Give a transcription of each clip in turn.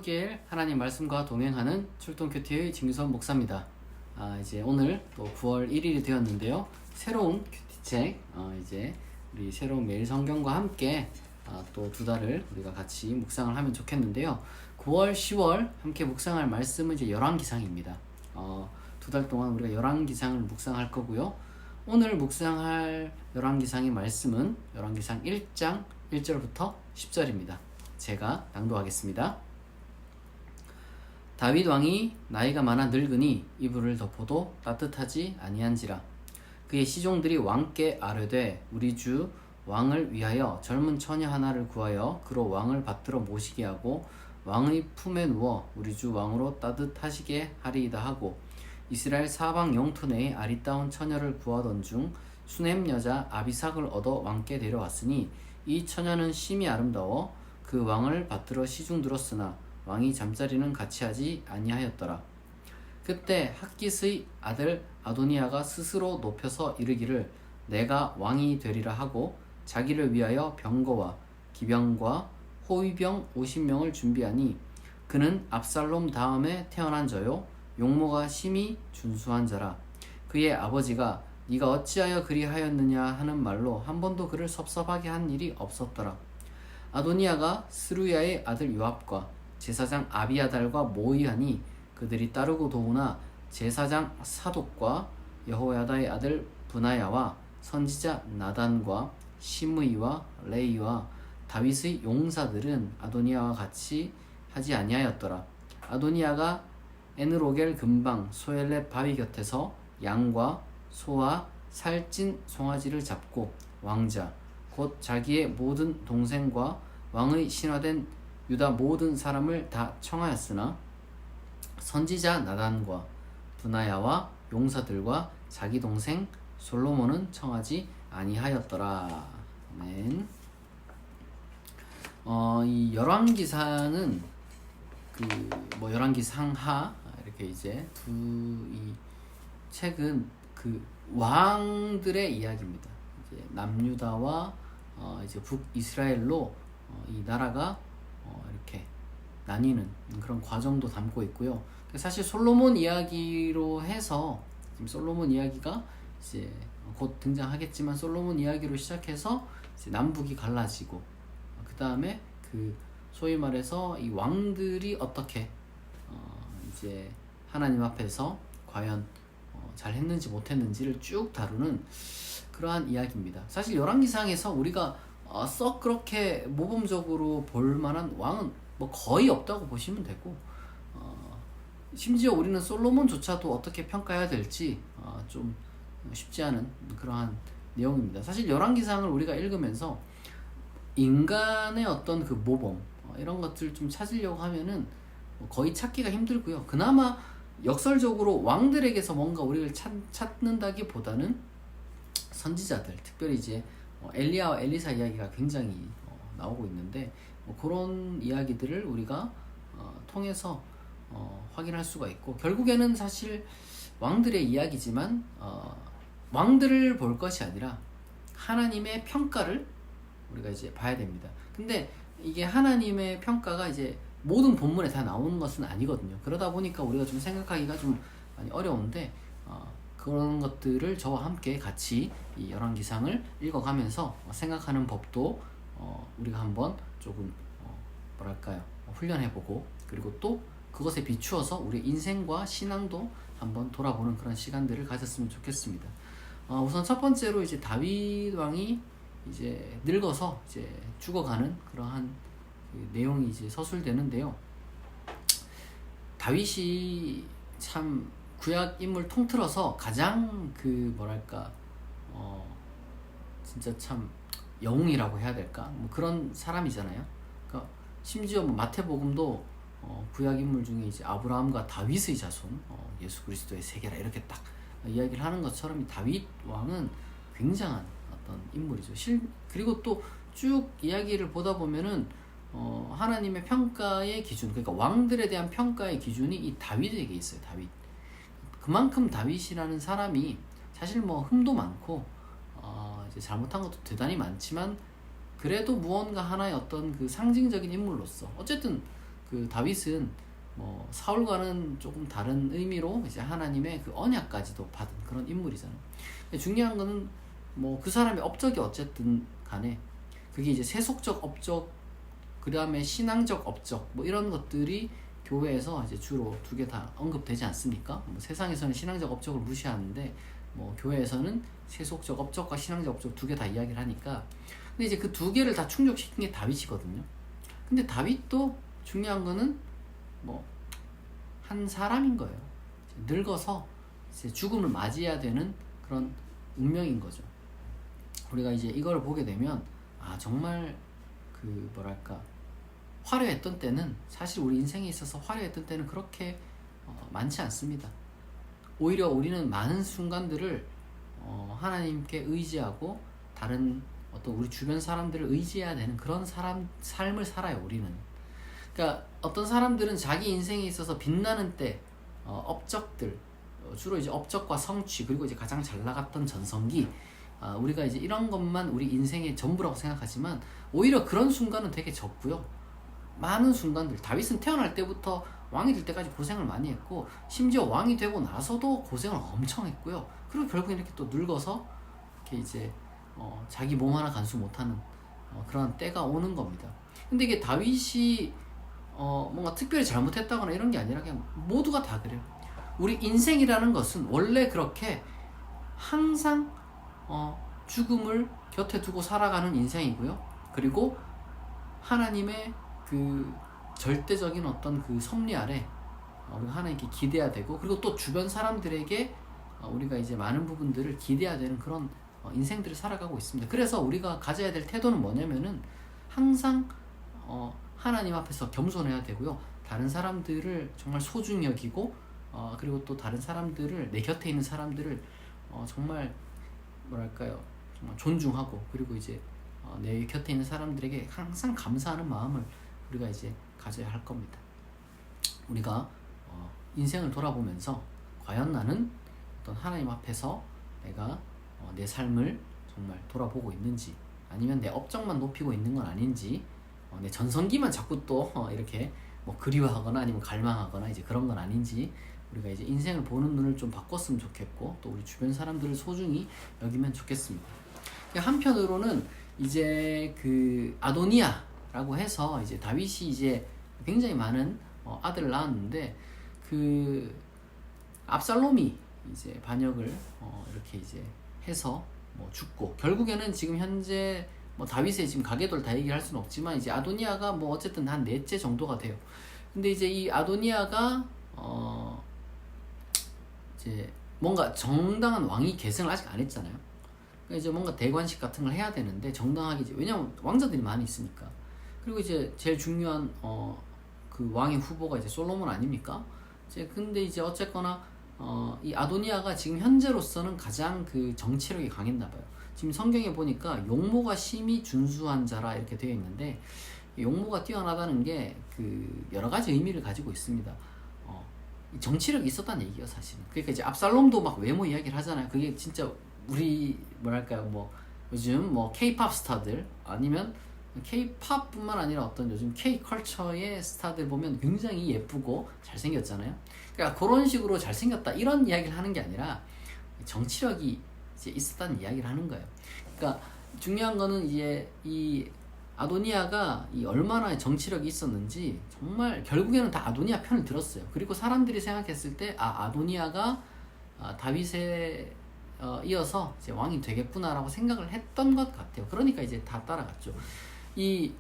출애굽길 하나님 말씀과 동행하는 출동큐티의 김유선 목사입니다. 이제 오늘 또 9월 1일이 되었는데요. 새로운 큐티책, 이제 우리 새로운 매일 성경과 함께 또 두 달을 우리가 같이 묵상을 하면 좋겠는데요. 9월, 10월 함께 묵상할 말씀은 이제 열왕기상입니다. 두 달 동안 우리가 열왕기상을 묵상할 거고요. 오늘 묵상할 열왕기상의 말씀은 열왕기상 1장 1절부터 10절입니다. 제가 낭독하겠습니다. 다윗 왕이 나이가 많아 늙으니 이불을 덮어도 따뜻하지 아니한지라. 그의 시종들이 왕께 아뢰되 우리 주 왕을 위하여 젊은 처녀 하나를 구하여 그로 왕을 받들어 모시게 하고 왕의 품에 누워 우리 주 왕으로 따뜻하시게 하리이다 하고 이스라엘 사방 영토 내에 아리따운 처녀를 구하던 중 수넴 여자 아비삭을 얻어 왕께 데려왔으니 이 처녀는 심히 아름다워 그 왕을 받들어 시중 들었으나 왕이 잠자리는 같이 하지 아니하였더라. 그때 핫깃의 아들 아도니아가 스스로 높여서 이르기를 내가 왕이 되리라 하고 자기를 위하여 병거와 기병과 호위병 50명을 준비하니 그는 압살롬 다음에 태어난 자요 용모가 심히 준수한 자라. 그의 아버지가 네가 어찌하여 그리하였느냐 하는 말로 한 번도 그를 섭섭하게 한 일이 없었더라. 아도니아가 스루야의 아들 요압과 제사장 아비아달과 모의하니 그들이 따르고 도우나 제사장 사독과 여호야다의 아들 브나야와 선지자 나단과 시므이와 레이와 다윗의 용사들은 아도니아와 같이 하지 아니하였더라. 아도니아가 에느로겔 근방 소엘렛 바위 곁에서 양과 소와 살찐 송아지를 잡고 왕자 곧 자기의 모든 동생과 왕의 신하된 유다 모든 사람을 다 청하였으나 선지자 나단과 브나야와 용사들과 자기 동생 솔로몬은 청하지 아니하였더라. 아멘. 이 열왕기상은 열왕기상하 이렇게 이제 이 책은 그 왕들의 이야기입니다. 이제 남유다와 이제 북이스라엘로 이 나라가 이렇게 나뉘는 그런 과정도 담고 있고요. 사실 솔로몬 이야기로 해서 지금 솔로몬 이야기가 이제 곧 등장하겠지만 솔로몬 이야기로 시작해서 이제 남북이 갈라지고 그 다음에 그 소위 말해서 이 왕들이 어떻게 이제 하나님 앞에서 과연 잘 했는지 못했는지를 쭉 다루는 그러한 이야기입니다. 사실 열왕기상에서 우리가 썩 그렇게 모범적으로 볼 만한 왕은 뭐 거의 없다고 보시면 되고 심지어 우리는 솔로몬조차도 어떻게 평가해야 될지 좀 쉽지 않은 그러한 내용입니다. 사실 열왕기상을 우리가 읽으면서 인간의 어떤 그 모범 이런 것들 좀 찾으려고 하면은 거의 찾기가 힘들고요. 그나마 역설적으로 왕들에게서 뭔가 우리를 찾는다기보다는 선지자들, 특별히 이제 엘리야와 엘리사 이야기가 굉장히 나오고 있는데 그런 이야기들을 우리가 통해서 확인할 수가 있고 결국에는 사실 왕들의 이야기지만 왕들을 볼 것이 아니라 하나님의 평가를 우리가 이제 봐야 됩니다. 근데 이게 하나님의 평가가 이제 모든 본문에 다 나오는 것은 아니거든요. 그러다 보니까 우리가 좀 생각하기가 좀 많이 어려운데 그런 것들을 저와 함께 같이 이 열왕기상을 읽어가면서 생각하는 법도 우리가 한번 조금 훈련해보고 그리고 또 그것에 비추어서 우리 인생과 신앙도 한번 돌아보는 그런 시간들을 가졌으면 좋겠습니다. 우선 첫 번째로 이제 다윗 왕이 이제 늙어서 이제 죽어가는 그러한 그 내용이 이제 서술되는데요. 다윗이 참 구약 인물 통틀어서 가장 진짜 참 영웅이라고 해야 될까? 뭐 그런 사람이잖아요. 그러니까 심지어 뭐 마태복음도 구약 인물 중에 이제 아브라함과 다윗의 자손, 예수 그리스도의 세계라 이렇게 딱 이야기를 하는 것처럼 이 다윗 왕은 굉장한 어떤 인물이죠. 그리고 또 쭉 이야기를 보다 보면은 하나님의 평가의 기준, 그러니까 왕들에 대한 평가의 기준이 이 다윗에게 있어요. 다윗. 그만큼 다윗이라는 사람이 사실 뭐 흠도 많고 이제 잘못한 것도 대단히 많지만 그래도 무언가 하나의 어떤 그 상징적인 인물로서 어쨌든 그 다윗은 뭐 사울과는 조금 다른 의미로 이제 하나님의 그 언약까지도 받은 그런 인물이잖아요. 중요한 거는 뭐 그 사람의 업적이 어쨌든 간에 그게 이제 세속적 업적, 그 다음에 신앙적 업적, 뭐 이런 것들이 교회에서 이제 주로 두 개 다 언급되지 않습니까? 뭐 세상에서는 신앙적 업적을 무시하는데 뭐 교회에서는 세속적 업적과 신앙적 업적 두 개 다 이야기를 하니까, 근데 이제 그 두 개를 다 충족시킨 게 다윗이거든요. 근데 다윗도 중요한 거는 뭐 한 사람인 거예요. 늙어서 이제 죽음을 맞이해야 되는 그런 운명인 거죠. 우리가 이제 이걸 보게 되면 아 정말 그 뭐랄까 화려했던 때는, 사실 우리 인생에 있어서 화려했던 때는 그렇게 많지 않습니다. 오히려 우리는 많은 순간들을 하나님께 의지하고 다른 어떤 우리 주변 사람들을 의지해야 되는 그런 삶을 살아요, 우리는. 그러니까 어떤 사람들은 자기 인생에 있어서 빛나는 때, 업적들, 주로 이제 업적과 성취, 그리고 이제 가장 잘 나갔던 전성기, 우리가 이제 이런 것만 우리 인생의 전부라고 생각하지만 오히려 그런 순간은 되게 적고요. 많은 순간들, 다윗은 태어날 때부터 왕이 될 때까지 고생을 많이 했고, 심지어 왕이 되고 나서도 고생을 엄청 했고요. 그리고 결국 이렇게 또 늙어서 이렇게 이제 자기 몸 하나 간수 못하는 그런 때가 오는 겁니다. 근데 이게 다윗이 뭔가 특별히 잘못했다거나 이런 게 아니라 그냥 모두가 다 그래요. 우리 인생이라는 것은 원래 그렇게 항상 죽음을 곁에 두고 살아가는 인생이고요. 그리고 하나님의 그 절대적인 어떤 그 섭리 아래 우리가 하나님께 기대야 되고, 그리고 또 주변 사람들에게 우리가 이제 많은 부분들을 기대야 되는 그런 인생들을 살아가고 있습니다. 그래서 우리가 가져야 될 태도는 뭐냐면은 항상 하나님 앞에서 겸손해야 되고요. 다른 사람들을 정말 소중히 여기고, 그리고 또 다른 사람들을, 내 곁에 있는 사람들을 정말 뭐랄까요, 정말 존중하고, 그리고 이제 내 곁에 있는 사람들에게 항상 감사하는 마음을 우리가 이제 가져야 할 겁니다. 우리가 인생을 돌아보면서 과연 나는 어떤 하나님 앞에서 내가 내 삶을 정말 돌아보고 있는지, 아니면 내 업적만 높이고 있는 건 아닌지, 내 전성기만 자꾸 또 이렇게 뭐 그리워하거나 아니면 갈망하거나 이제 그런 건 아닌지, 우리가 이제 인생을 보는 눈을 좀 바꿨으면 좋겠고, 또 우리 주변 사람들을 소중히 여기면 좋겠습니다. 한편으로는 이제 그 아도니아라고 해서 이제 다윗이 이제 굉장히 많은 아들을 낳았는데, 그 압살롬이 이제 반역을 이렇게 이제 해서 뭐 죽고, 결국에는 지금 현재 뭐 다윗의 지금 가계도를 다 얘기할 수는 없지만 이제 아도니아가 뭐 어쨌든 한 넷째 정도가 돼요. 근데 이제 이 아도니아가 이제 뭔가 정당한 왕위 계승을 아직 안 했잖아요. 그러니까 이제 뭔가 대관식 같은 걸 해야 되는데, 정당하게 이제, 왜냐면 왕자들이 많이 있으니까. 그리고 이제 제일 중요한 그 왕의 후보가 이제 솔로몬 아닙니까? 이제 근데 이제 어쨌거나 이 아도니아가 지금 현재로서는 가장 그 정치력이 강했나 봐요. 지금 성경에 보니까 용모가 심히 준수한 자라 이렇게 되어 있는데, 용모가 뛰어나다는 게 그 여러 가지 의미를 가지고 있습니다. 정치력이 있었다는 얘기예요, 사실은. 그러니까 이제 압살롬도 막 외모 이야기를 하잖아요. 그게 진짜 우리 뭐랄까요, 뭐 요즘 뭐 K-팝 스타들, 아니면 K-팝뿐만 아니라 어떤 요즘 K-컬처의 스타들 보면 굉장히 예쁘고 잘생겼잖아요. 그러니까 그런 식으로 잘생겼다 이런 이야기를 하는 게 아니라 정치력이 이제 있었다는 이야기를 하는 거예요. 그러니까 중요한 거는 이제 이 아도니아가 이 얼마나 정치력이 있었는지, 정말 결국에는 다 아도니아 편을 들었어요. 그리고 사람들이 생각했을 때 아도니아가 다윗에 이어서 이제 왕이 되겠구나라고 생각을 했던 것 같아요. 그러니까 이제 다 따라갔죠. 이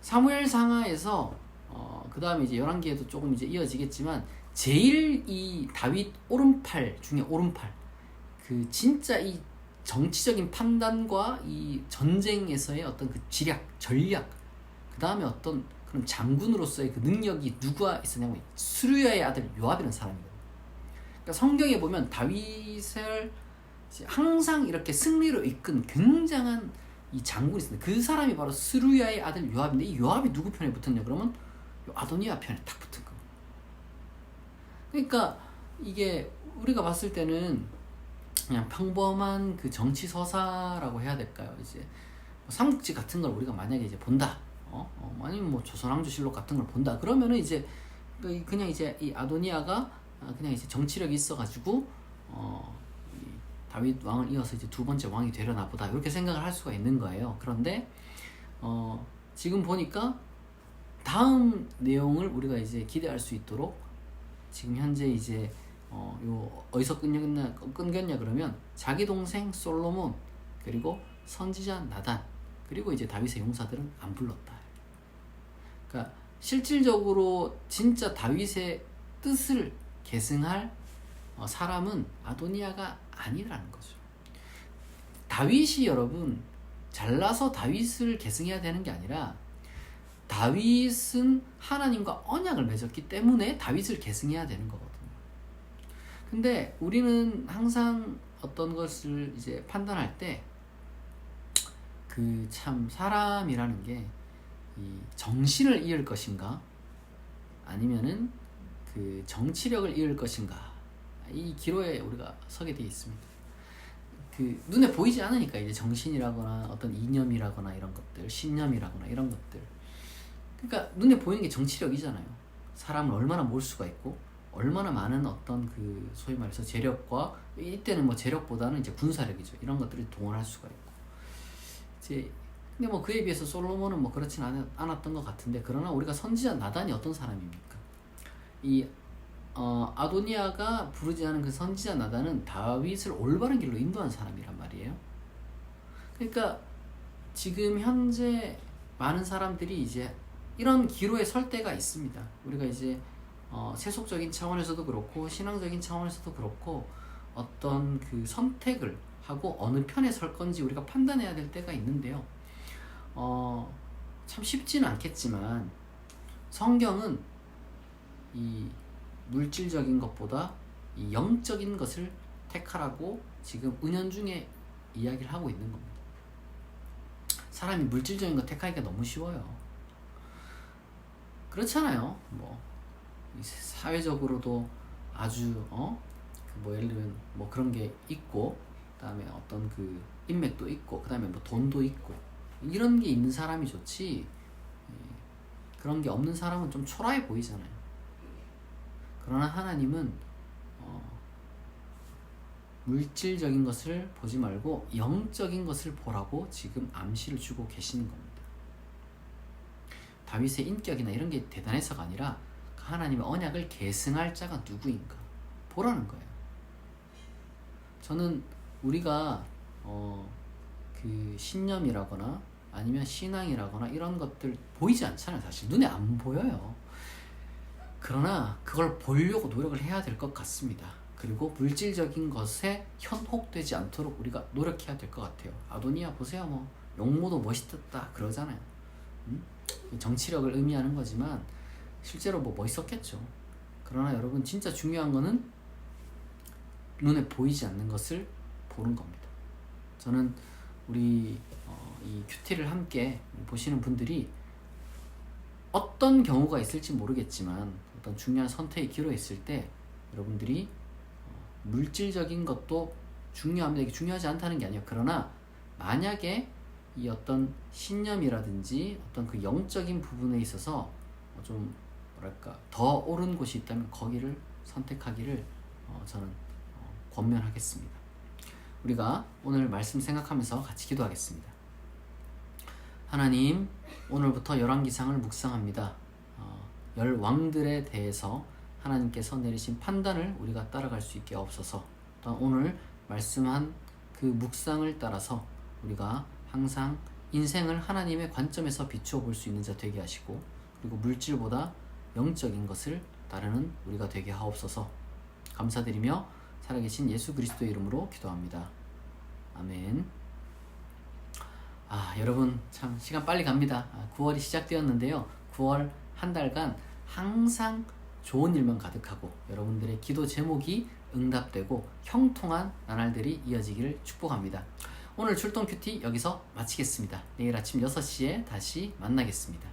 사무엘 상하에서 그 다음에 이제 열왕기에도 조금 이제 이어지겠지만, 제일 이 다윗 오른팔 중에 오른팔, 그 진짜 이 정치적인 판단과 이 전쟁에서의 어떤 그 지략, 전략, 그 다음에 어떤 그런 장군으로서의 그 능력이 누가 있었냐면 스루야의 아들 요압이라는 사람이거든요. 그러니까 성경에 보면 다윗을 항상 이렇게 승리로 이끈 굉장한 이 장군이 있습니다. 그 사람이 바로 스루야의 아들 요압인데, 이 요압이 누구 편에 붙었냐 그러면 아도니아 편에 딱 붙은 거예요. 그러니까 이게 우리가 봤을 때는 그냥 평범한 그 정치 서사라고 해야 될까요? 이제 삼국지 같은 걸 우리가 만약에 이제 본다. 아니면 뭐 조선왕조실록 같은 걸 본다. 그러면은 이제 그냥 이제 이 아도니아가 그냥 이제 정치력이 있어가지고 이 다윗 왕을 이어서 이제 두 번째 왕이 되려나 보다 이렇게 생각을 할 수가 있는 거예요. 그런데 지금 보니까 다음 내용을 우리가 이제 기대할 수 있도록 지금 현재 이제 어디서 끊겼냐 그러면 자기 동생 솔로몬 그리고 선지자 나단 그리고 이제 다윗의 용사들은 안 불렀다. 그러니까 실질적으로 진짜 다윗의 뜻을 계승할 사람은 아도니아가 아니라는 거죠. 다윗이 여러분 잘나서 다윗을 계승해야 되는 게 아니라 다윗은 하나님과 언약을 맺었기 때문에 다윗을 계승해야 되는 거거든요. 근데 우리는 항상 어떤 것을 이제 판단할 때 그 참 사람이라는 게 이 정신을 이을 것인가 아니면은 그 정치력을 이을 것인가 이 기로에 우리가 서게 되어 있습니다. 그 눈에 보이지 않으니까 이제 정신이라거나 어떤 이념이라거나 이런 것들, 신념이라거나 이런 것들. 그러니까 눈에 보이는 게 정치력이잖아요. 사람을 얼마나 모을 수가 있고 얼마나 많은 어떤 그 소위 말해서 재력과 이때는 뭐 재력보다는 이제 군사력이죠. 이런 것들을 동원할 수가 있고 이제 근데 뭐 그에 비해서 솔로몬은 뭐 그렇진 않았던 것 같은데 그러나 우리가 선지자 나단이 어떤 사람입니까? 이 아도니아가 부르지 않은 그 선지자 나단은 다윗을 올바른 길로 인도한 사람이란 말이에요. 그러니까 지금 현재 많은 사람들이 이제 이런 기로에 설 때가 있습니다. 우리가 이제 세속적인 차원에서도 그렇고 신앙적인 차원에서도 그렇고 어떤 그 선택을 하고 어느 편에 설 건지 우리가 판단해야 될 때가 있는데요. 참 쉽지는 않겠지만 성경은 이 물질적인 것보다 이 영적인 것을 택하라고 지금 은연중에 이야기를 하고 있는 겁니다. 사람이 물질적인 거 택하기가 너무 쉬워요. 그렇잖아요. 뭐 사회적으로도 아주 뭐 예를 들면 뭐 그런 게 있고 그다음에 어떤 그 인맥도 있고 그다음에 뭐 돈도 있고 이런 게 있는 사람이 좋지 그런 게 없는 사람은 좀 초라해 보이잖아요. 그러나 하나님은 물질적인 것을 보지 말고 영적인 것을 보라고 지금 암시를 주고 계시는 겁니다. 다윗의 인격이나 이런 게 대단해서가 아니라 하나님의 언약을 계승할 자가 누구인가 보라는 거예요. 저는 우리가 그 신념이라거나 아니면 신앙이라거나 이런 것들 보이지 않잖아요. 사실 눈에 안 보여요. 그러나 그걸 보려고 노력을 해야 될 것 같습니다. 그리고 물질적인 것에 현혹되지 않도록 우리가 노력해야 될 것 같아요. 아도니아 보세요. 뭐 용모도 멋있었다 그러잖아요. 정치력을 의미하는 거지만 실제로 뭐 멋있었겠죠. 그러나 여러분 진짜 중요한 거는 눈에 보이지 않는 것을 보는 겁니다. 저는 우리 이 큐티를 함께 보시는 분들이 어떤 경우가 있을지 모르겠지만 어떤 중요한 선택의 기로에 있을 때 여러분들이 물질적인 것도 중요합니다. 이게 중요하지 않다는 게 아니에요. 그러나 만약에 이 어떤 신념이라든지 어떤 그 영적인 부분에 있어서 좀 뭐랄까 더 옳은 곳이 있다면 거기를 선택하기를 저는 권면하겠습니다. 우리가 오늘 말씀 생각하면서 같이 기도하겠습니다. 하나님, 오늘부터 열왕기상을 묵상합니다. 열 왕들에 대해서 하나님께서 내리신 판단을 우리가 따라갈 수 있게 없어서 또한 오늘 말씀한 그 묵상을 따라서 우리가 항상 인생을 하나님의 관점에서 비추어 볼 수 있는 자 되게 하시고 그리고 물질보다 영적인 것을 따르는 우리가 되게 하옵소서. 감사드리며 살아계신 예수 그리스도의 이름으로 기도합니다. 아멘. 여러분 참 시간 빨리 갑니다. 9월이 시작되었는데요. 9월 한 달간 항상 좋은 일만 가득하고 여러분들의 기도 제목이 응답되고 형통한 나날들이 이어지기를 축복합니다. 오늘 출동 큐티 여기서 마치겠습니다. 내일 아침 6시에 다시 만나겠습니다.